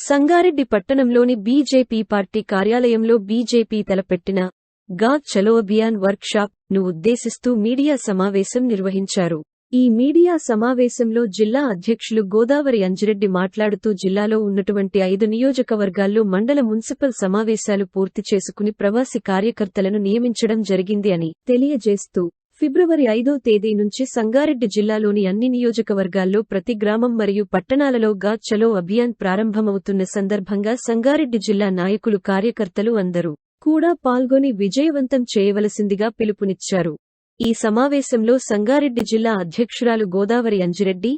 సంగారెడ్డి పట్టణంలోని BJP party కార్యాలయంలో BJP తలపెట్టిన గా చలో అభియాన్ వర్క్ షాప్ ను ఉద్దేశిస్తూ మీడియా సమావేశం నిర్వహించారు. ఈ మీడియా సమావేశంలో జిల్లా అధ్యక్షులు గోదావరి అంజిరెడ్డి మాట్లాడుతూ జిల్లాలో ఉన్నటువంటి 5 నియోజకవర్గాల్లో మండల మున్సిపల్ సమావేశాలు పూర్తి చేసుకుని ప్రవాసి కార్యకర్తలను నియమించడం జరిగింది అని తెలియజేస్తూ ఫిబ్రవరి 5వ తేదీ నుంచి సంగారెడ్డి జిల్లాలోని అన్ని నియోజకవర్గాల్లో ప్రతి గ్రామం మరియు పట్టణాలలో గా చలో అభియాన్ ప్రారంభమవుతున్న సందర్భంగా సంగారెడ్డి జిల్లా నాయకులు కార్యకర్తలు అందరూ కూడా పాల్గొని విజయవంతం చేయవలసిందిగా పిలుపునిచ్చారు. ఈ సమావేశంలో సంగారెడ్డి జిల్లా అధ్యక్షురాలు గోదావరి అంజిరెడ్డి,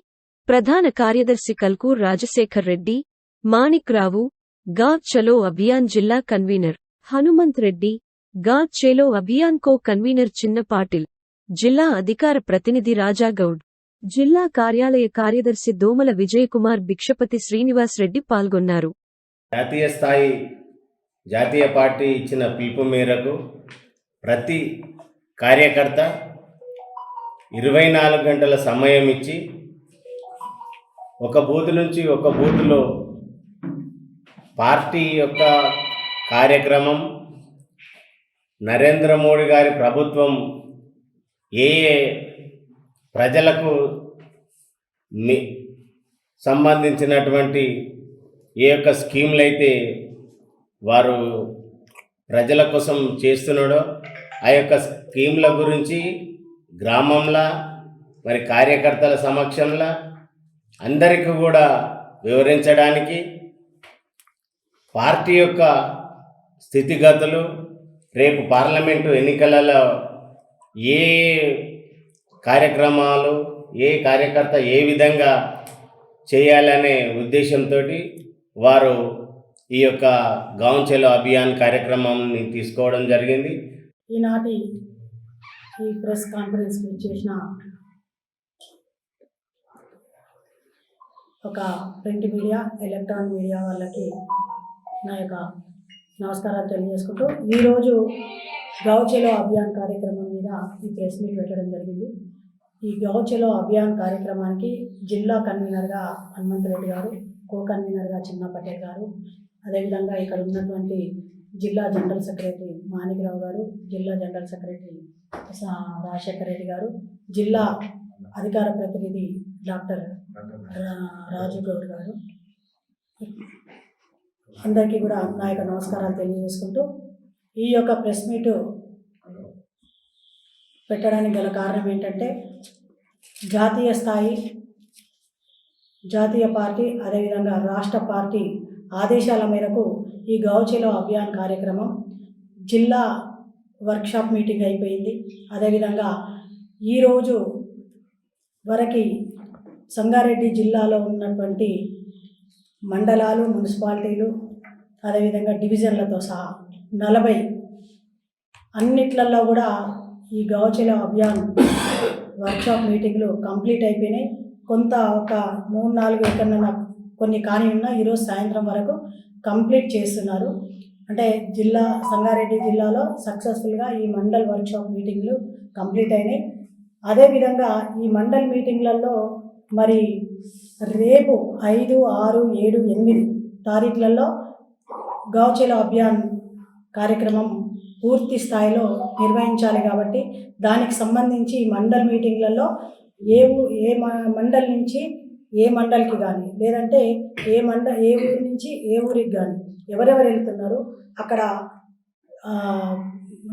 ప్రధాన కార్యదర్శి కల్కూర్ రాజశేఖర్ రెడ్డి, మాణిక్ రావు, గా చలో అభియాన్ జిల్లా కన్వీనర్ హనుమంత్ రెడ్డి, గా చలో అభియాన్ కో కన్వీనర్ చిన్న పాటిల్, జిల్లా అధికార ప్రతినిధి రాజాగౌడ్, జిల్లా కార్యాలయ కార్యదర్శి దోమల విజయకుమార్, భిక్షపతి శ్రీనివాస్ రెడ్డి పాల్గొన్నారు. జాతీయ స్థాయి జాతీయ పార్టీ ఇచ్చిన పిలుపు మేరకు ప్రతి కార్యకర్త 24 గంటల సమయం ఇచ్చి ఒక బూత్ నుంచి ఒక బూత్లో పార్టీ యొక్క కార్యక్రమం, నరేంద్ర మోడీ గారి ప్రభుత్వం ఏ ప్రజలకు సంబంధించినటువంటి ఏ యొక్క స్కీమ్లు అయితే వారు ప్రజల కోసం చేస్తున్నాడో ఆ యొక్క స్కీమ్ల గురించి గ్రామంలో మరి కార్యకర్తల సమక్షంలో అందరికీ కూడా వివరించడానికి, పార్టీ యొక్క స్థితిగతులు, రేపు పార్లమెంటు ఎన్నికలలో ఏ కార్యక్రమాలు ఏ కార్యకర్త ఏ విధంగా చేయాలనే ఉద్దేశంతో వారు ఈ యొక్క గావ్ చలో అభియాన్ కార్యక్రమాన్ని తీసుకోవడం జరిగింది. ఈనాటి ఈ ప్రెస్ కాన్ఫరెన్స్కి చేసిన ఒక ప్రింట్ మీడియా, ఎలక్ట్రానిక్ మీడియా వాళ్ళకి నా యొక్క నమస్కారాలు తెలియజేసుకుంటూ ఈరోజు గావ్ చలో అభియాన్ కార్యక్రమం మీద ఈ ప్రెస్ మీట్ పెట్టడం జరిగింది. ఈ గావ్ చలో అభియాన్ కార్యక్రమానికి జిల్లా కన్వీనర్గా హనుమంత్ రెడ్డి గారు, కో కన్వీనర్గా చిన్న పటేల్ గారు, అదేవిధంగా ఇక్కడ ఉన్నటువంటి జిల్లా జనరల్ సెక్రటరీ మాణిక్ రావు గారు, జిల్లా జనరల్ సెక్రటరీ రాజశేఖర్ రెడ్డి గారు, జిల్లా అధికార ప్రతినిధి డాక్టర్ రాజుగౌడ్ గారు, అందరికీ కూడా నా యొక్క నమస్కారాలు తెలియజేసుకుంటూ ఈ యొక్క ప్రెస్ మీటు పెట్టడానికి గల కారణం ఏంటంటే, జాతీయ స్థాయి జాతీయ పార్టీ అదేవిధంగా రాష్ట్ర పార్టీ ఆదేశాల మేరకు ఈ గావ్ చలో అభియాన్ కార్యక్రమం జిల్లా వర్క్షాప్ మీటింగ్ అయిపోయింది. అదేవిధంగా ఈరోజు వరకు సంగారెడ్డి జిల్లాలో ఉన్నటువంటి మండలాలు, మున్సిపాలిటీలు, అదేవిధంగా డివిజన్లతో సహా 40 అన్నిట్లలో కూడా ఈ గావ్ చలో అభియాన్ వర్క్షాప్ మీటింగ్లు కంప్లీట్ అయిపోయినాయి. కొంత ఒక 3-4 ఎక్కడన్నా కొన్ని కానీ ఉన్నా ఈరోజు సాయంత్రం వరకు కంప్లీట్ చేస్తున్నారు. అంటే సంగారెడ్డి జిల్లాలో సక్సెస్ఫుల్గా ఈ మండల్ వర్క్షాప్ మీటింగ్లు కంప్లీట్ అయినాయి. అదేవిధంగా ఈ మండల్ మీటింగ్లలో మరి రేపు 5, 6, 7, 8 తారీఖులలో గావ్ చలో అభియాన్ కార్యక్రమం పూర్తి స్థాయిలో నిర్వహించాలి. కాబట్టి దానికి సంబంధించి మండల్ మీటింగ్లలో ఏ మండల్ నుంచి ఏ మండల్కి కానీ, లేదంటే ఏ ఊరి నుంచి ఏ ఊరికి కానీ ఎవరెవరు వెళ్తున్నారు, అక్కడ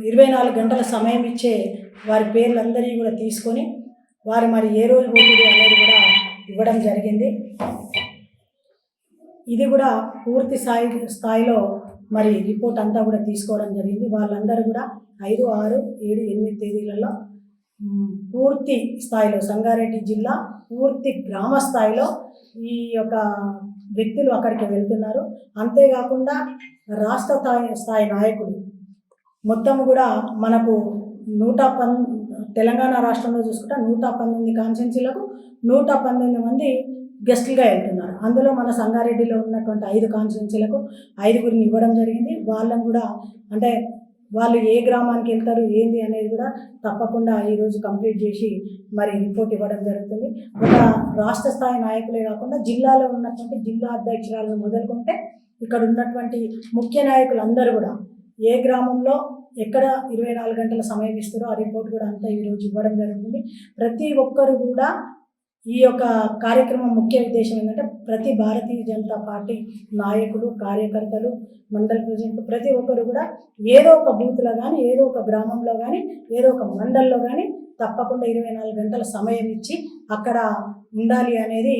24 గంటల సమయం ఇచ్చే వారి పేర్లందరినీ కూడా తీసుకొని వారు మరి ఏ రోజు పోతుంది అనేది కూడా ఇవ్వడం జరిగింది. ఇది కూడా పూర్తి స్థాయిలో మరి రిపోర్ట్ అంతా కూడా తీసుకోవడం జరిగింది. వాళ్ళందరూ కూడా 5, 6, 7, 8 తేదీలలో పూర్తి స్థాయిలో సంగారెడ్డి జిల్లా పూర్తి గ్రామ స్థాయిలో ఈ యొక్క వ్యక్తులు అక్కడికి వెళ్తున్నారు. అంతేకాకుండా రాష్ట్ర స్థాయి నాయకులు మొత్తం కూడా మనకు తెలంగాణ రాష్ట్రంలో చూసుకుంటే 119 కాన్స్టిట్యున్సీలకు 119 మంది గెస్టులుగా వెళ్తున్నారు. అందులో మన సంగారెడ్డిలో ఉన్నటువంటి 5 కాన్స్టిట్యున్సీలకు 5గురిని ఇవ్వడం జరిగింది. వాళ్ళని కూడా అంటే వాళ్ళు ఏ గ్రామానికి వెళ్తారు ఏంది అనేది కూడా తప్పకుండా ఈరోజు కంప్లీట్ చేసి మరి రిపోర్ట్ ఇవ్వడం జరుగుతుంది. ఒక రాష్ట్ర స్థాయి నాయకులే కాకుండా జిల్లాలో ఉన్నటువంటి జిల్లా అధ్యక్షురాలను మొదలుకుంటే ఇక్కడ ఉన్నటువంటి ముఖ్య నాయకులు అందరూ కూడా ఏ గ్రామంలో ఎక్కడ 24 గంటల సమయం ఇస్తారో ఆ రిపోర్ట్ కూడా అంతా ఈరోజు ఇవ్వడం జరుగుతుంది. ప్రతి ఒక్కరు కూడా ఈ యొక్క కార్యక్రమం ముఖ్య ఉద్దేశం ఏంటంటే ప్రతి భారతీయ జనతా పార్టీ నాయకులు, కార్యకర్తలు, మండల ప్రెసిడెంట్లు ప్రతి ఒక్కరు కూడా ఏదో ఒక బూత్లో కానీ, ఏదో ఒక గ్రామంలో కానీ, ఏదో ఒక మండల్లో కానీ తప్పకుండా 24 గంటల సమయం ఇచ్చి అక్కడ ఉండాలి అనేది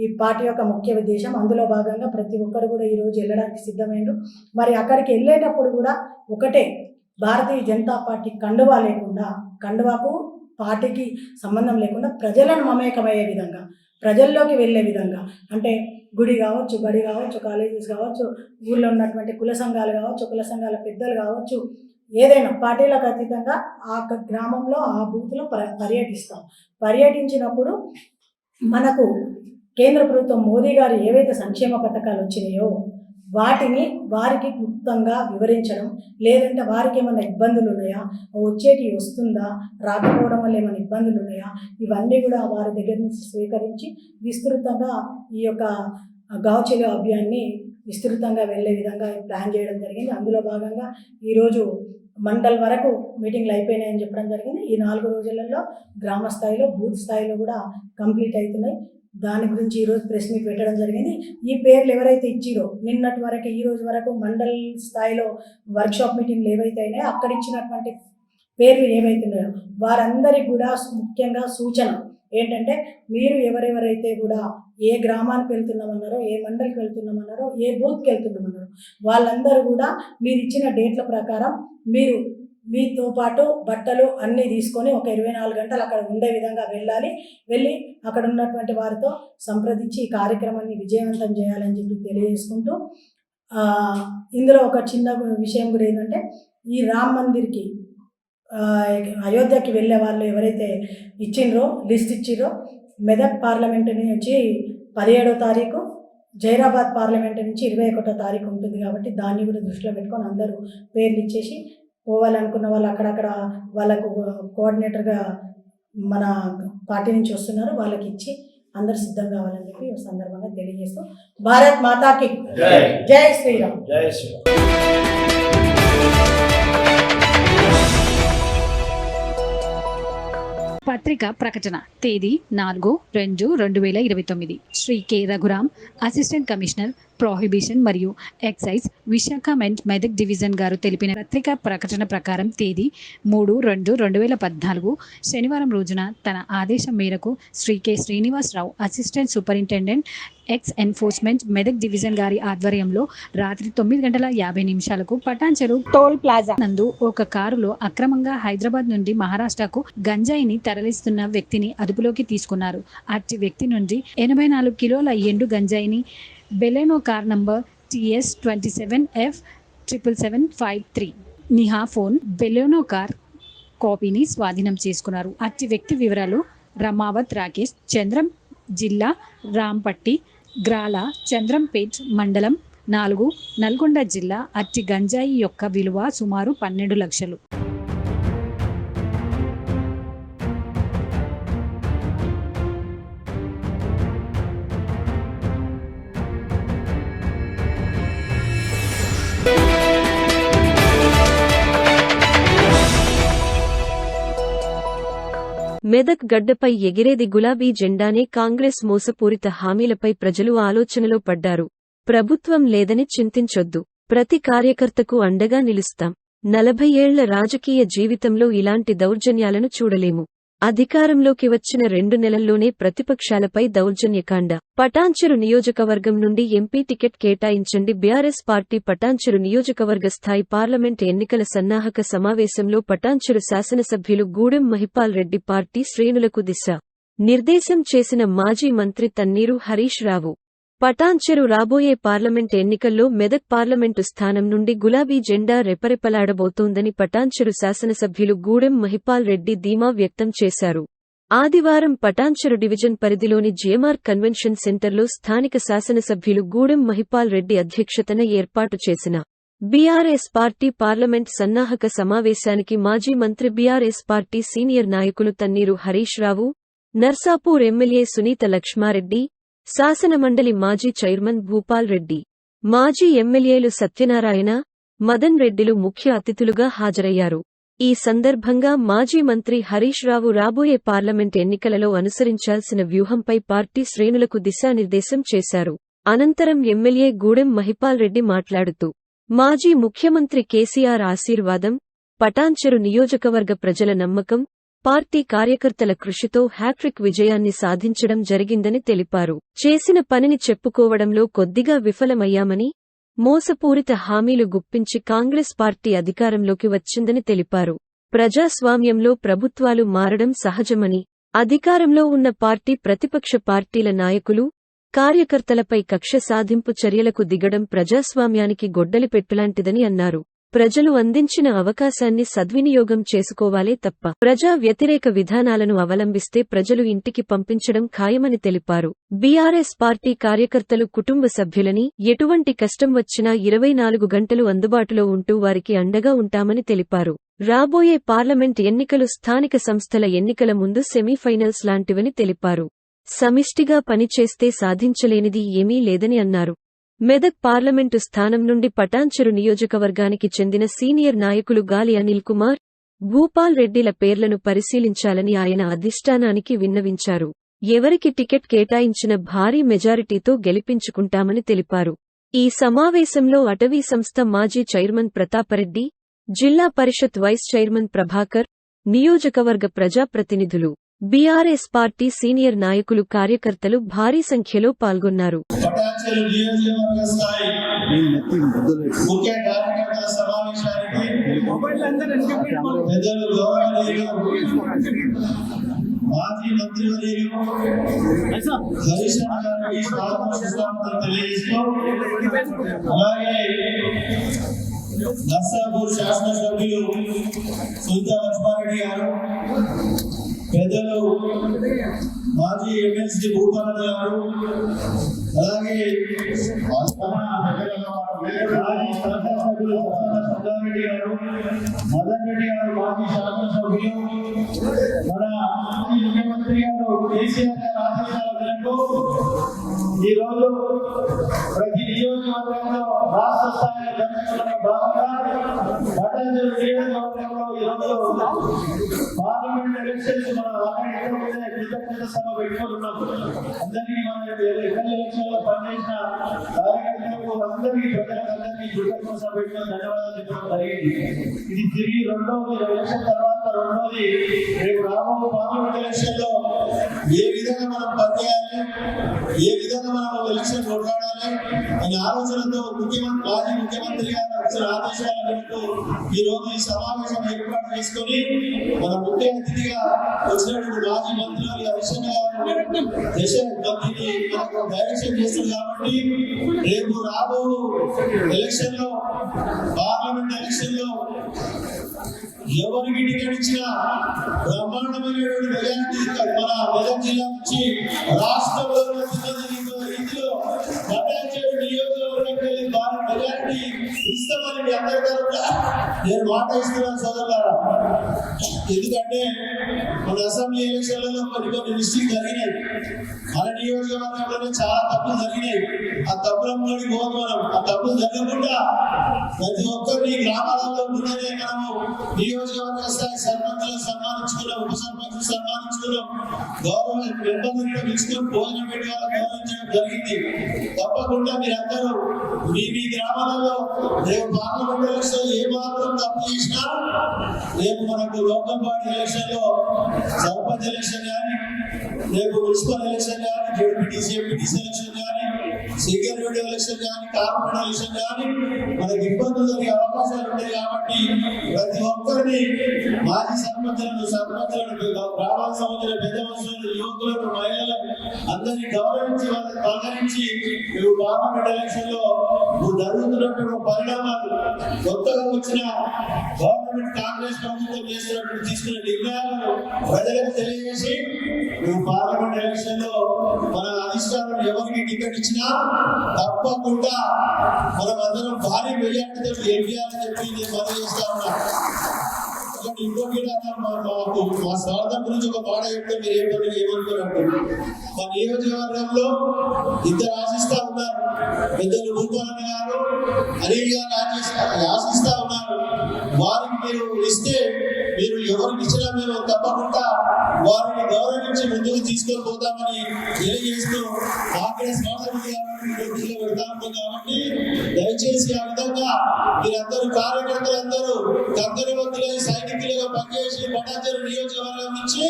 ఈ పార్టీ యొక్క ముఖ్య ఉద్దేశం. అందులో భాగంగా ప్రతి ఒక్కరు కూడా ఈరోజు వెళ్ళడానికి సిద్ధమైనరు. మరి అక్కడికి వెళ్ళేటప్పుడు కూడా ఒకటే, భారతీయ జనతా పార్టీ కండువా లేకుండా, కండువాకు పార్టీకి సంబంధం లేకుండా ప్రజలను మమేకమయ్యే విధంగా, ప్రజల్లోకి వెళ్ళే విధంగా, అంటే గుడి కావచ్చు, బడి కావచ్చు, కాలేజెస్ కావచ్చు, ఊళ్ళో ఉన్నటువంటి కుల సంఘాలు కావచ్చు, కుల సంఘాల పెద్దలు కావచ్చు, ఏదైనా పార్టీలకు అతీతంగా ఆ గ్రామంలో ఆ బూత్లో పర్యటిస్తాం. పర్యటించినప్పుడు మనకు కేంద్ర ప్రభుత్వం మోదీ గారు ఏవైతే సంక్షేమ పథకాలు వచ్చినాయో వాటిని వారికి క్లుప్తంగా వివరించడం, లేదంటే వారికి ఏమైనా ఇబ్బందులు ఉన్నాయా, వచ్చేటి వస్తుందా, రాకపోవడం వల్ల ఏమైనా ఇబ్బందులు ఉన్నాయా, ఇవన్నీ కూడా వారి దగ్గర నుంచి స్వీకరించి విస్తృతంగా ఈ యొక్క గావ్ చలో అభియాన్ని విస్తృతంగా వెళ్ళే విధంగా ప్లాన్ చేయడం జరిగింది. అందులో భాగంగా ఈరోజు మండల్ వరకు మీటింగ్లు అయిపోయినాయని చెప్పడం జరిగింది. ఈ 4 రోజులలో గ్రామ స్థాయిలో, బూత్ స్థాయిలో కూడా కంప్లీట్ అవుతున్నాయి. దాని గురించి ఈరోజు ప్రెస్ మీట్ పెట్టడం జరిగింది. ఈ పేర్లు ఎవరైతే ఇచ్చిరో నిన్నటి వరకు, ఈ రోజు వరకు మండల్ స్థాయిలో వర్క్షాప్ మీటింగ్లు ఏవైతే అయినాయో అక్కడ ఇచ్చినటువంటి పేర్లు ఏవైతున్నాయో వారందరికీ కూడా ముఖ్యంగా సూచన ఏంటంటే, మీరు ఎవరెవరైతే కూడా ఏ గ్రామానికి వెళ్తున్నామన్నారో, ఏ మండలికి వెళ్తున్నామన్నారో, ఏ బూత్కి వెళ్తున్నామన్నారో వాళ్ళందరూ కూడా మీరు ఇచ్చిన డేట్ల ప్రకారం మీరు మీతో పాటు బట్టలు అన్నీ తీసుకొని ఒక 24 గంటలు అక్కడ ఉండే విధంగా వెళ్ళి అక్కడ ఉన్నటువంటి వారితో సంప్రదించి ఈ కార్యక్రమాన్ని విజయవంతం చేయాలని చెప్పి తెలియజేసుకుంటూ, ఇందులో ఒక చిన్న విషయం కూడా ఏంటంటే, ఈ రామ్ మందిర్కి అయోధ్యకి వెళ్ళే వాళ్ళు ఎవరైతే లిస్ట్ ఇచ్చిర్రో మెదక్ పార్లమెంటు నుంచి 17వ తారీఖు, జైరాబాద్ పార్లమెంటు నుంచి 21వ తారీఖు ఉంటుంది. కాబట్టి దాన్ని కూడా దృష్టిలో పెట్టుకొని అందరూ పేర్లు ఇచ్చేసి పోవాలనుకున్న వాళ్ళు అక్కడక్కడ వాళ్ళకు కోఆర్డినేటర్గా మన పార్టీ నుంచి వస్తున్నారు, వాళ్ళకి ఇచ్చి అందరు సిద్ధం కావాలని చెప్పి ఈ సందర్భంగా తెలియజేస్తూ, భారత్ మాతాకి జై శ్రీరామ్. పత్రిక ప్రకటన తేదీ 4/2/2029. Shri K Raghuram, assistant commissioner prohibition మరియు ఎక్సైజ్, విశాఖ మెదక్ డివిజన్ గారు తెలిపిన పత్రికా ప్రకటన ప్రకారం తేదీ 3/2/2014 శనివారం రోజున తన ఆదేశం మేరకు Shri K Srinivasarao, assistant superintendent enforcement Medak division గారి ఆధ్వర్యంలో రాత్రి 9:50 పటాన్చెరు టోల్ ప్లాజా నందు ఒక కారులో అక్రమంగా హైదరాబాద్ నుండి మహారాష్ట్రకు గంజాయిని తరలిస్తున్న వ్యక్తిని అదుపులోకి తీసుకున్నారు. అట్టి వ్యక్తి నుండి 84 కిలోల ఎండు గంజాయిని బెలెనో కార్ నంబర్ TS27F77753 నిహా ఫోన్ బెలెనో కార్ కాపీని స్వాధీనం చేసుకున్నారు. అట్టి వ్యక్తి వివరాలు: రమావత్ రాకేష్, చంద్రం, జిల్లా రాంపట్టి, గ్రాల, చంద్రంపేట్, మండలం 4, నల్గొండ జిల్లా. అట్టి గంజాయి యొక్క విలువ సుమారు 12 లక్షలు. మెదక్ గడ్డపై ఎగిరేది గులాబీ జెండానే. కాంగ్రెస్ మోసపూరిత హామీలపై ప్రజలు ఆలోచనలో పడ్డారు. ప్రభుత్వం లేదని చింతించొద్దు. ప్రతి కార్యకర్తకు అండగా నిలుస్తాం. 40 ఏళ్ల రాజకీయ జీవితంలో ఇలాంటి దౌర్జన్యాలను చూడలేము. అధికారంలోకి వచ్చిన 2 నెలల్లోనే ప్రతిపక్షాలపై దౌర్జన్యకాండ. పటాన్చెరు నియోజకవర్గం నుండి ఎంపీ టికెట్ కేటాయించండి. బీఆర్ఎస్ పార్టీ పటాన్చెరు నియోజకవర్గ స్థాయి పార్లమెంట్ ఎన్నికల సన్నాహక సమావేశంలో పటాన్చెరు శాసనసభ్యులు గూడెం మహిపాల్ రెడ్డి పార్టీ శ్రేణులకు దిశ నిర్దేశం చేసిన మాజీ మంత్రి తన్నీరు హరీష్ రావు. పటాన్చెరు రాబోయే పార్లమెంట్ ఎన్నికల్లో మెదక్ పార్లమెంటు స్థానం నుండి గులాబీ జెండా రెపరెపలాడబోతోందని పటాన్చెరు శాసనసభ్యులు గూడెం మహిపాల్ రెడ్డి ధీమా వ్యక్తం చేశారు. ఆదివారం పటాన్చెరు డివిజన్ పరిధిలోని జేమార్ కన్వెన్షన్ సెంటర్లో స్థానిక శాసనసభ్యులు గూడెం మహిపాల్ రెడ్డి అధ్యక్షతన ఏర్పాటు చేసిన బీఆర్ఎస్ పార్టీ పార్లమెంట్ సన్నాహక సమావేశానికి మాజీ మంత్రి బీఆర్ఎస్ పార్టీ సీనియర్ నాయకులు తన్నీరు హరీష్ రావు, నర్సాపూర్ ఎమ్మెల్యే సునీత లక్ష్మారెడ్డి, శాసనమండలి మాజీ చైర్మన్ భూపాల్ రెడ్డి, మాజీ ఎమ్మెల్యేలు సత్యనారాయణ, మదన్ రెడ్డిలు ముఖ్య అతిథులుగా హాజరయ్యారు. ఈ సందర్భంగా మాజీ మంత్రి హరీష్ రావు రాబోయే పార్లమెంట్ ఎన్నికలలో అనుసరించాల్సిన వ్యూహంపై పార్టీ శ్రేణులకు దిశానిర్దేశం చేశారు. అనంతరం ఎమ్మెల్యే గూడెం మహిపాల్ రెడ్డి మాట్లాడుతూ, మాజీ ముఖ్యమంత్రి కేసీఆర్ ఆశీర్వాదం, పటాన్చెరు నియోజకవర్గ ప్రజల నమ్మకం, పార్టీ కార్యకర్తల కృషితో హ్యాట్రిక్ విజయాన్ని సాధించడం జరిగిందని తెలిపారు. చేసిన పనిని చెప్పుకోవడంలో కొద్దిగా విఫలమయ్యామని, మోసపూరిత హామీలు గుప్పించి కాంగ్రెస్ పార్టీ అధికారంలోకి వచ్చిందని తెలిపారు. ప్రజాస్వామ్యంలో ప్రభుత్వాలు మారడం సహజమని, అధికారంలో ఉన్న పార్టీ ప్రతిపక్ష పార్టీల నాయకులు, కార్యకర్తలపై కక్ష సాధింపు చర్యలకు దిగడం ప్రజాస్వామ్యానికి గొడ్డలిపెట్టులాంటిదని అన్నారు. ప్రజలు అందించిన అవకాశాన్ని సద్వినియోగం చేసుకోవాలే తప్ప ప్రజా వ్యతిరేక విధానాలను అవలంబిస్తే ప్రజలు ఇంటికి పంపించడం ఖాయమని తెలిపారు. బీఆర్ఎస్ పార్టీ కార్యకర్తలు కుటుంబ సభ్యులని, ఎటువంటి కష్టం వచ్చినా 24 గంటలు అందుబాటులో ఉంటూ వారికి అండగా ఉంటామని తెలిపారు. రాబోయే పార్లమెంట్ ఎన్నికలు స్థానిక సంస్థల ఎన్నికల ముందు సెమీఫైనల్స్ లాంటివని తెలిపారు. సమిష్టిగా పనిచేస్తే సాధించలేనిది ఏమీ లేదని అన్నారు. మెదక్ పార్లమెంటు స్థానం నుండి పటాన్చెరు నియోజకవర్గానికి చెందిన సీనియర్ నాయకులు గాలి అనిల్ కుమార్, భూపాల్ రెడ్డిల పేర్లను పరిశీలించాలని ఆయన అధిష్టానానికి విన్నవించారు. ఎవరికి టికెట్ కేటాయించిన భారీ మెజారిటీతో గెలిపించుకుంటామని తెలిపారు. ఈ సమావేశంలో అటవీ సంస్థ మాజీ చైర్మన్ ప్రతాపరెడ్డి, జిల్లా పరిషత్ వైస్ చైర్మన్ ప్రభాకర్, నియోజకవర్గ ప్రజాప్రతినిధులు, బీఆర్ఎస్ పార్టీ సీనియర్ నాయకులు, కార్యకర్తలు భారీ సంఖ్యలో పాల్గొన్నారు. పటాన్చెరు నియోజకవర్గ స్థాయి ముఖ్య కార్యకర్తల సమావేశానికి పెద్దలు గౌరవనీయులు మాజీ మంత్రివర్యులు హరీష్ రావు గారికి స్వాగతం తెలియజేస్తూ, అలాగే నర్సాపూర్ శాసనసభ్యులు సునీత లక్ష్మారెడ్డి గారు, పెద్దలు మాజీ ఎమ్మెల్సీ భూపాల్ గారు, అలాగే సంగారెడ్డి గారు, మదన్ రెడ్డి గారు, మాజీ శాసనసభ్యులు, మన మాజీ ముఖ్యమంత్రి గారు కేసీఆర్ గారి ఆదేశాల మేరకు ఈరోజు ప్రతి నియోజకవర్గంలో రాష్ట్ర స్థాయిలో జరుగుతున్న భాగంగా పటాన్చెరు నియోజకవర్గంలో ఈరోజు పార్లమెంట్ ఎలక్షన్స్ మన కృతజ్ఞత సభ పెట్టుకుంటున్నాం. అందరికీ మన ఎలక్షన్ లో పనిచేసిన కార్యకర్తలకు అందరికీ ప్రజలందరికీ కృతజ్ఞత సభ పెట్టుకుని ధన్యవాదాలు చెప్పడం జరిగింది. ఇది తిరిగి రెండవది ఎలక్షన్ తర్వాత రెండవది రేపు రాబో పార్లమెంట్ ఎలక్షన్ లో ఏ విధంగా మనం పనిచేయాలి, ఏ విధంగా మనం ఎలక్షన్ కొట్లాడాలి అనే ఆలోచనతో మాజీ ముఖ్యమంత్రి గారు ఇచ్చిన ఆదేశాల మేరకు ఈ రోజు ఈ సమావేశం ఏర్పాటు చేసుకుని మన ముఖ్య అతిథిగా వచ్చినటువంటి మాజీ మంత్రులు డైరెక్షన్ చేస్తుంది. కాబట్టి రేపు రాబో ఎలక్షన్ లో పార్లమెంట్ ఎలక్షన్ లో ఎవరికి టికెట్ ఇచ్చినా బ్రహ్మాండమైనటువంటి మెజారిటీ మన మెదక్ జిల్లా నుంచి రాష్ట్రంలో రీతిలో పటాన్చెరు నియోజకవర్గానికి భారీ మెజారిటీ ఇస్తామని మీ అందరి తరఫున నేను మాట ఇస్తున్నాను సోదరులారా. ఎందుకంటే మన అసెంబ్లీ ఎలక్షన్లలో కొన్ని మిస్టేక్ జరిగినాయి, మన నియోజకవర్గంలోనే చాలా తప్పులు జరిగినాయి. ఆ తప్పులకి పోదు మనం. ఆ తప్పులు జరగకుండా ప్రతి ఒక్కరిని గ్రామాలలో ముందరే మనము నియోజకవర్గ స్థాయి సర్పంచులను సన్మానించుకున్నాం, ఉప సర్పంచులు సన్మానించుకున్నాం, గౌరవ మెంబర్లను పిలుచుకొని భోజనం పెట్టి వాళ్ళని గౌరవించడం జరిగింది. తప్పకుండా మీరందరూ మీ గ్రామాలలో రేపు పార్లమెంట్ ఎలక్షన్ ఏ మాత్రం తప్పు చేసినా రేపు మనకు లోకల్ బాడీ ఎలక్షన్ లో సర్పంచ్ ఎలక్షన్ కానీ, రేపు మున్సిపల్ ఎలక్షన్ కానీ, జెడ్పీటీసీ ఎంపీటీసీ ఎలక్షన్ కానీ, సెక్రటరీ ఎలక్షన్ కానీ, కార్పొరేట్ ఎలక్షన్ కానీ మనకి ఇబ్బందులు జరిగే అవకాశాలు ఉంటాయి. కాబట్టి ప్రతి ఒక్కరిని మాజీ సర్పంచులను గ్రామాలకు సంబంధించిన పెద్ద మనుషులను, యువకులను, మహిళలను అందరినీ గౌరవించి వాళ్ళని పలకరించి పార్లమెంట్ ఎలక్షన్ లో జరుగుతున్నటువంటి పరిణామాలు, కొత్తగా వచ్చిన గవర్నమెంట్ కాంగ్రెస్ ప్రభుత్వం తీసుకున్న నిర్ణయాలను ప్రజలకు తెలియజేసి పార్లమెంట్ ఎలక్షన్ లో మన అధిష్టానం ఎవరికి టికెట్ ఇచ్చినా తప్పకుండా మనం అందరం భారీ మెజార్టీతో గెలిపించాలని చెప్పి నేను మనవి చేస్తా ఉన్నా. ఇంకోటి మా స్వార్థం గురించి ఒక మాట చెప్తే మీరు ఏమనుకోరంటే, మా నియోజకవర్గంలో ఇద్దరు ఆశిస్తా ఉన్నారు. పెద్దలు భూపాలన్న గారు, అనిల్ గారు ఆశిస్తా ఉన్నారు. వారికి మీరు ఇస్తే, మీరు ఎవరికి ఇచ్చినా మేము తప్పకుండా వారిని గౌరవించి ముందుకు తీసుకొని పోతామని తెలియజేస్తూ ఆఖరి స్వార్థం పెడతా ఉంటాం. కాబట్టి దయచేసి ఆ విధంగా మీరందరూ కార్యకర్తలందరూ కంకణవంతులై సైనికులుగా పనిచేసి పటాన్చెరు నియోజకవర్గం నుంచి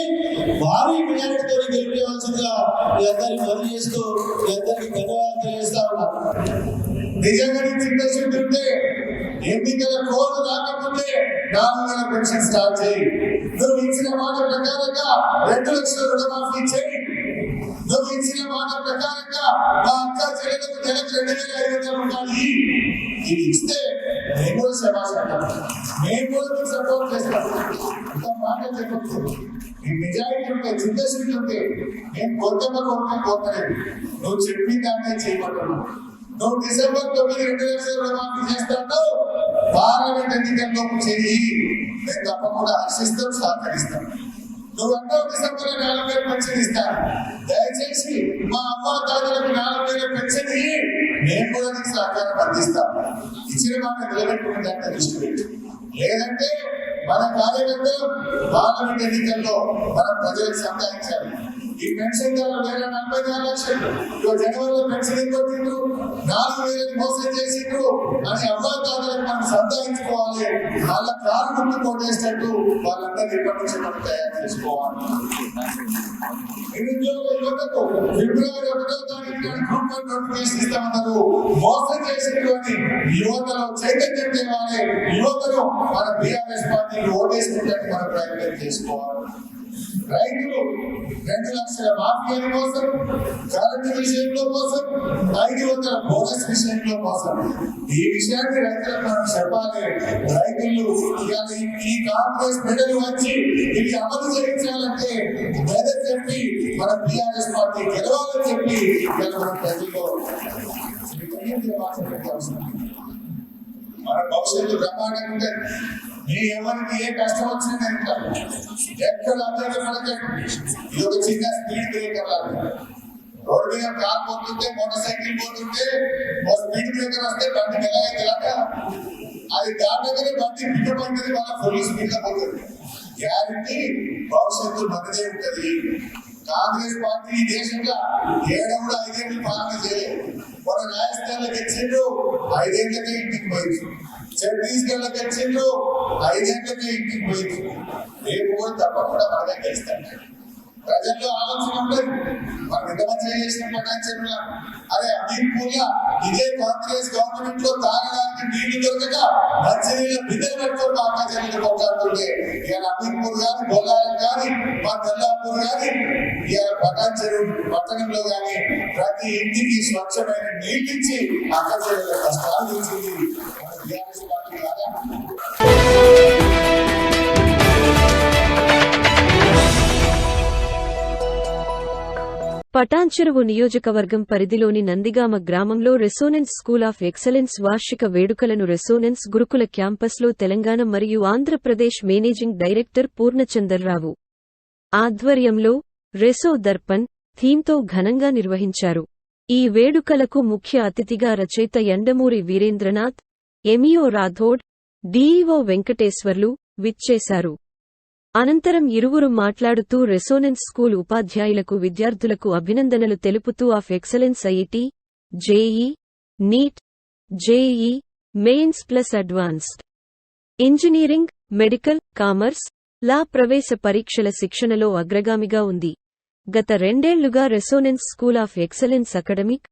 భారీ మెజారిటీతో గెలిపించవలసిందిగా మీ అందరినీ మనవి చేస్తూ మీ అందరికీ ధన్యవాదాలు తెలియజేస్తా ఉన్నాను. నిజంగా చిత్తశుద్ధి ఉంటే, ఎన్నికల కోడ్ రాకపోతే 4,000 పెన్షన్ స్టార్ట్ చేయి. నువ్వు ఇచ్చిన మాట ప్రకారంగా 2 లక్షల రుణమాఫీ చేయి. నువ్వు ఇచ్చిన మాట ప్రకారంగా మా అక్క చెల్లెలకు నెలకు 2,500 రూపాయలు ఇది ఇస్తే నేను కూడా శభాష్ అంటాను. మేము కూడా మీకు సపోర్ట్ చేస్తాం. ఇంత మాట చెప్పచ్చు. నీ నిజాయితీ ఉంటే, చిత్తశుద్ధి ఉంటే, నేను కోరలేదు. నువ్వు చెప్పిన దాన్నే చేయమంటున్నావు. నువ్వు డిసెంబర్ 9 2 లక్షల రుణమాఫీ చేస్తాడు. పార్లమెంట్ ఎన్నికల్లో చెయ్యి. నేను తప్పకుండా హర్షిస్తాం, సహకరిస్తాం. నువ్వు అంటావు డిసెంబర్ 4,000 పెన్షన్ ఇస్తాను. దయచేసి మా అమ్మ తాతలకు 4,000 పెన్షన్ ఇయ్యి. నేను కూడా నీకు సహకారం అందిస్తాను. ఇచ్చిన మాట నిలబెట్టుకునే దాంట్లో దృష్టి పెట్టి, లేదంటే మన కార్యకర్తలు పార్లమెంట్ ఎన్నికల్లో మనం ప్రజలకు సంపాదించాలి. ఈ పెన్షన్ ద్వారా 44 లక్షలు జనవరిలో పెన్షన్ కొట్టిండ్రు, 4,000 మోసం చేసిండ్రు అని అవ్వాతాలకు మనం సంపాదించుకోవాలి. వాళ్ళ కారు ముందు కొట్టేసినట్టు వాళ్ళందరినీ ఇప్పటి నుంచి మనం తయారు చేసుకోవాలి. నిరుద్యోగ యువతకు ఫిబ్రవరి 1వ తారీఖు గ్రూప్ 1 నోటిఫికేషన్ ఇస్తామన్నారు. మోసం చేసిండ్రు అని యువతలో చైతన్యం తేవాలి. యువతను మన బీఆర్ఎస్ పార్టీకి ఓటేసుకుంటే మన ప్రయత్నం చేసుకోవాలి. రైతులు 2 లక్షల మాఫీ కోసం, కరెంటు విషయంలో కోసం, 500 బోనస్ విషయంలో కోసం, ఈ విషయాన్ని రైతులకు మనం చెప్పాలి. రైతులు ఈ కాంగ్రెస్ మెడలు వచ్చి ఇది అమలు చేయించాలంటే మెదక్ చెప్పి మన బీఆర్ఎస్ పార్టీ గెలవాలని చెప్పి మన ప్రజల్లో మన భవిష్యత్తు బ్రహ్మాండంగా ఉంటుంది. మీ ఎవరికి ఏ కష్టం వచ్చినా నేను ఎక్కడ అందరికీ పడకండి. ఇది ఒక చిన్న స్పీడ్ బ్రేకర్ లాగా. రోడ్డు మీద కార్ పోతుంటే, మోటార్ సైకిల్ పోతుంటే, స్పీడ్ బ్రేకర్ వస్తే బండి మెల్లగా అది దాటగానే బండి పిక్కబడ్డది, మన ఫుల్ స్పీడ్ లో పోతుంది. గ్యారంటీ భవిష్యత్తు మనదే ఉంటుంది. కాంగ్రెస్ పార్టీ ఈ దేశంలో 7 5 ఏళ్ళు పాలన చేయలేదు. మన న్యాయస్థానాలకు గెలిచిండ్రు, 5 ఏళ్ళకే ఇంటికి పోయింది. ఛత్తీస్గఢ్ లో గెలిచిండ్రు, 5 ఏళ్ళకే ఇంటికి పోయింది. రేపు కూడా తప్పకుండా మనమే గెలుస్తాం. ప్రజల్లో ఆలోచన ఉంటుంది. మనం ఎంత మంచిగా చేసిన పటాన్చెరులో, అరే అమీర్పూర్లో ఇదే కాంగ్రెస్ గవర్నమెంట్ లో తాగడానికి నీళ్లు దొరకక మంచినీళ్ళ బిడ్డలు పెట్టుకొని మా అక్క చెల్లెలు కొట్లాడుతుంటే, ఇవాళ అమీర్పూర్ కానీ, బొల్లారం కానీ, మా తెల్లాపూర్ కానీ, ఇవాళ పటాన్చెరు పట్టణంలో కానీ ప్రతి ఇంటికి స్వచ్ఛమైన నీళ్ళు ఇచ్చి అక్క చెల్లెల కష్టాలు తీర్చింది టీఆర్ఎస్ పార్టీ కాదా? పటాన్చెరువు నియోజకవర్గం పరిధిలోని నందిగామ గ్రామంలో రెసోనెన్స్ స్కూల్ ఆఫ్ ఎక్సలెన్స్ వార్షిక వేడుకలను రెసోనెన్స్ గురుకుల క్యాంపస్లో తెలంగాణ మరియు ఆంధ్రప్రదేశ్ మేనేజింగ్ డైరెక్టర్ పూర్ణచందర్రావు ఆధ్వర్యంలో రెసో దర్పణ్ థీమ్తో ఘనంగా నిర్వహించారు. ఈ వేడుకలకు ముఖ్య అతిథిగా రచయిత యండమూరి వీరేంద్రనాథ్, ఎంఈఓ రాథోడ్, డీఈఓ వెంకటేశ్వర్లు విచ్చేశారు. అనంతరం ఇరువురు మాట్లాడుతూ రెసోనెన్స్ స్కూల్ ఉపాధ్యాయులకు విద్యార్థులకు అభినందనలు తెలుపుతూ of excellence IIT, JEE, NEET, JEE, mains plus advanced engineering, medical, commerce, law ప్రవేశ పరీక్షల శిక్షణలో అగ్రగామిగా ఉంది. గత 2 ఏళ్లుగా Resonance school of excellence academic,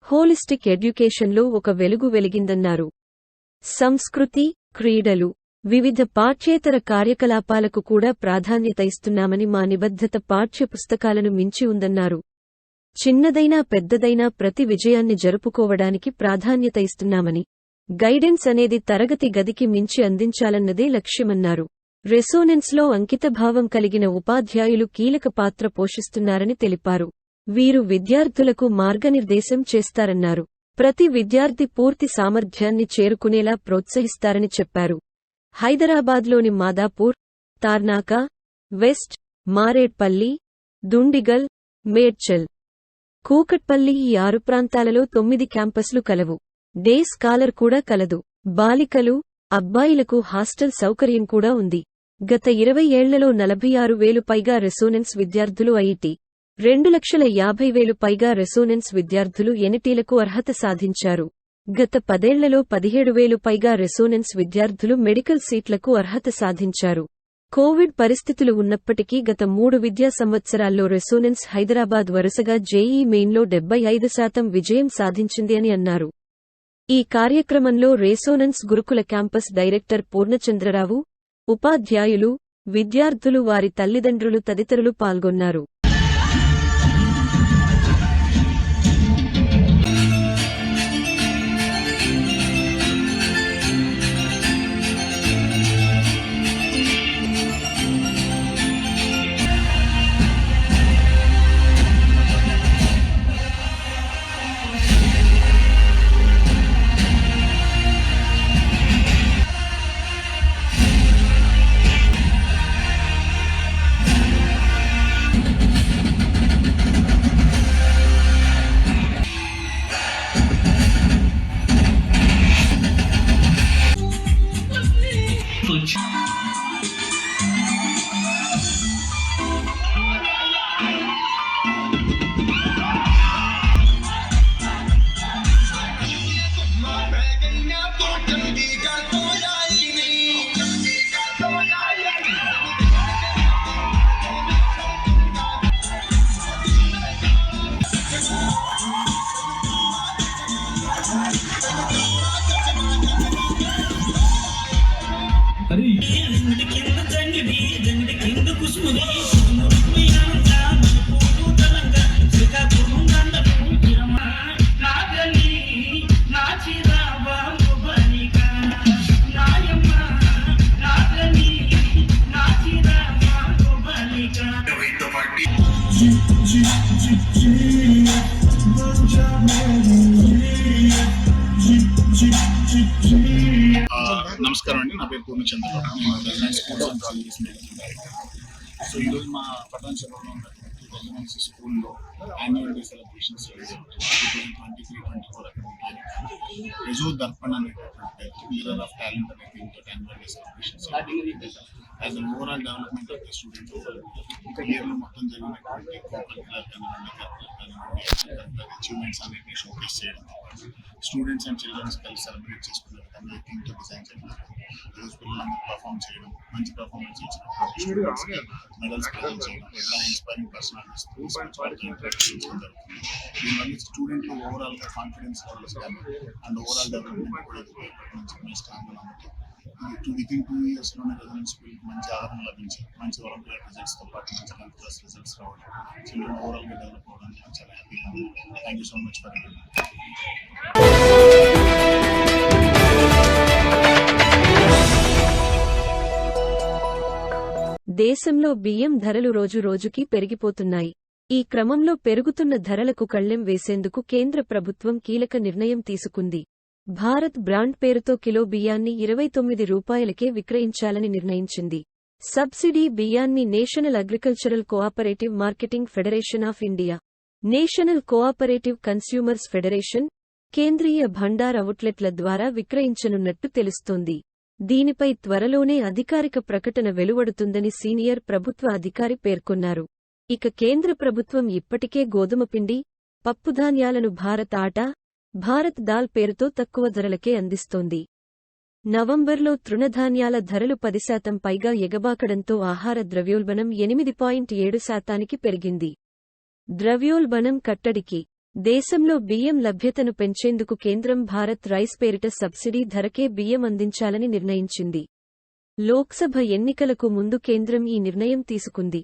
holistic ఎడ్యుకేషన్లో ఒక వెలుగు వెలిగిందన్నారు. సంస్కృతి, క్రీడలు, వివిధ పాఠ్యేతర కార్యకలాపాలకు కూడా ప్రాధాన్యత ఇస్తున్నామని, మా నిబద్ధత పాఠ్య పుస్తకాలను మించి ఉందన్నారు. చిన్నదైనా పెద్దదైనా ప్రతి విజయాన్ని జరుపుకోవడానికి ప్రాధాన్యత ఇస్తున్నామని, గైడెన్స్ అనేది తరగతి గదికి మించి అందించాలన్నదే లక్ష్యమన్నారు. రెసోనెన్స్లో అంకితభావం కలిగిన ఉపాధ్యాయులు కీలక పాత్ర పోషిస్తున్నారని తెలిపారు. వీరు విద్యార్థులకు మార్గనిర్దేశం చేస్తారన్నారు. ప్రతి విద్యార్థి పూర్తి సామర్థ్యాన్ని చేరుకునేలా ప్రోత్సహిస్తారని చెప్పారు. హైదరాబాద్లోని మాదాపూర్, తార్నాక, వెస్ట్, మారేడ్పల్లి, దుండిగల్, మేడ్చల్, కూకట్పల్లి ఈ 6 ప్రాంతాలలో 9 క్యాంపస్లు కలవు. డే స్కాలర్ కూడా కలదు. బాలికలు, అబ్బాయిలకు హాస్టల్ సౌకర్యం కూడా ఉంది. గత 20 ఏళ్లలో 46,000 పైగా రెసోనెన్స్ విద్యార్థులు ఐఐటి, 2,50,000 పైగా రెసోనెన్స్ విద్యార్థులు ఎన్ఐటీలకు అర్హత సాధించారు. గత 10 ఏళ్లలో 17,000 పైగా రెసోనెన్స్ విద్యార్థులు మెడికల్ సీట్లకు అర్హత సాధించారు. కోవిడ్ పరిస్థితులు ఉన్నప్పటికీ గత 3 విద్యా సంవత్సరాల్లో రెసోనెన్స్ హైదరాబాద్ వరుసగా జేఈఈ మెయిన్లో 75% విజయం సాధించింది అని అన్నారు. ఈ కార్యక్రమంలో రెసోనెన్స్ గురుకుల క్యాంపస్ డైరెక్టర్ పూర్ణచంద్రరావు, ఉపాధ్యాయులు, విద్యార్థులు, వారి తల్లిదండ్రులు తదితరులు పాల్గొన్నారు. నమస్కారం అండి, నా పేరు పూర్ణచంద్రరావు. నేను resident schools and colleges managing director. So ఈరోజు మా పటాన్చెరువులో ఉన్న రెసిడెన్సీ స్కూల్లో యాన్యువల్ డే సెలబ్రేషన్స్ 2023-24 అకాడమిక్ రిజో దర్పణ్ అనేటటువంటి మిర్రర్ ఆఫ్ టాలెంట్ అనే దీంతో annual day celebrations as an overall development of the student ఇయర్లో మొత్తం జరిగినటువంటి కో-కరిక్యులర్ కానివ్వండి, అచీవ్మెంట్స్ అనేవి షోకేస్ చేయడం, స్టూడెంట్స్ అండ్ చిల్డ్రన్స్ కలిసి సెలబ్రేట్ చేసుకునే విధంగా థీమ్తో డిజైన్ చేయడం, ఈరోజు పిల్లలందరూ పర్ఫామ్ చేయడం, మంచి పర్ఫార్మెన్స్ ఇచ్చినటువంటి స్టూడెంట్స్కి మెడల్స్ ప్రజెంట్ చేయడం, ఇలా ఇన్స్పైరింగ్ పర్సనాలిటీస్ ఇంటరాక్షన్స్ జరుగుతుంది. దీనివల్ల స్టూడెంట్లు ఓవరాల్గా కాన్ఫిడెన్స్ లెవెల్స్ కానీ అండ్ ఓవరాల్ డెవలప్మెంట్ కూడా మంచి స్ట్రాంగ్గా నమ్ముతాం. వితిన్ 2 ఇయర్స్లోనే రెసిడెన్స్ స్కూల్కి మంచి ఆదరణ లభించి మంచి ఒలింపియాడ్ రిజల్ట్స్తో పాటు మంచి 10th క్లాస్ రిజల్ట్స్ రావడం, చిల్డ్రన్ ఓవరాల్గా డెవలప్ అవ్వడానికి నేను చాలా హ్యాపీగా ఉన్నాను. Thank you so much for it. దేశంలో బియ్యం ధరలు రోజురోజుకీ పెరిగిపోతున్నాయి. ఈ క్రమంలో పెరుగుతున్న ధరలకు కళ్లెం వేసేందుకు కేంద్ర ప్రభుత్వం కీలక నిర్ణయం తీసుకుంది. భారత్ బ్రాండ్ పేరుతో కిలో బియ్యాన్ని 29 రూపాయలకే విక్రయించాలని నిర్ణయించింది. సబ్సిడీ బియ్యాన్ని national agricultural cooperative marketing federation of India, national cooperative consumers federation, కేంద్రీయ భండార్ అవుట్లెట్ల ద్వారా విక్రయించనున్నట్టు తెలుస్తోంది. దీనిపై త్వరలోనే అధికారిక ప్రకటన వెలువడుతుందని సీనియర్ ప్రభుత్వ అధికారి పేర్కొన్నారు. ఇక కేంద్ర ప్రభుత్వం ఇప్పటికే గోధుమ పిండి, పప్పుధాన్యాలను భారత్ ఆటా, భారత్ దాల్ పేరుతో తక్కువ ధరలకే అందిస్తోంది. నవంబర్లో తృణధాన్యాల ధరలు 10% పైగా ఎగబాకడంతో ఆహార ద్రవ్యోల్బణం 8.7% పెరిగింది. ద్రవ్యోల్బణం కట్టడికి దేశంలో బియ్యం లభ్యతను పెంచేందుకు కేంద్రం భారత్ రైస్ పేరిట సబ్సిడీ ధరకే బియ్యం అందించాలని నిర్ణయించింది. లోక్సభ ఎన్నికలకు ముందు కేంద్రం ఈ నిర్ణయం తీసుకుంది.